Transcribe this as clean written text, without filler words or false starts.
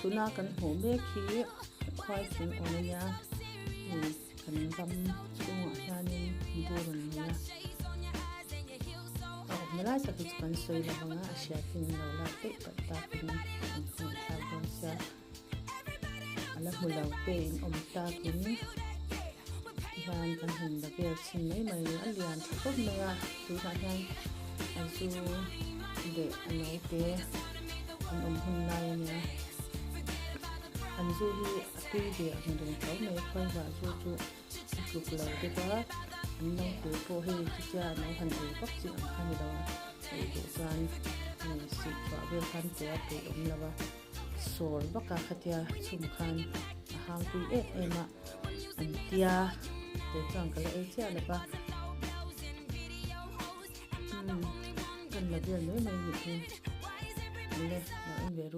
tuna kan hmu mek hi khwai thing on ania kan ram chungah hianin bur an nia melai sa tu kan soi la banga a hria thin lo la te pat ta kin an khon thar bon sia ala hulau pe in om ta kin van kan hun da ber chin mai mai alian thop mai a tu sa hian an chu de anoi te an hun lai nia an zu hi atui de an dong thau mai khoi wa chu luk lo te ka an nang tu po he chi cha nang han ei pak chi an khan lo ei de san ni si pa ve khan te a te om lawa sor baka khatia chum khan hang tu ema an tia te chang kala e cha la ba kan la dia noi mai ni le na in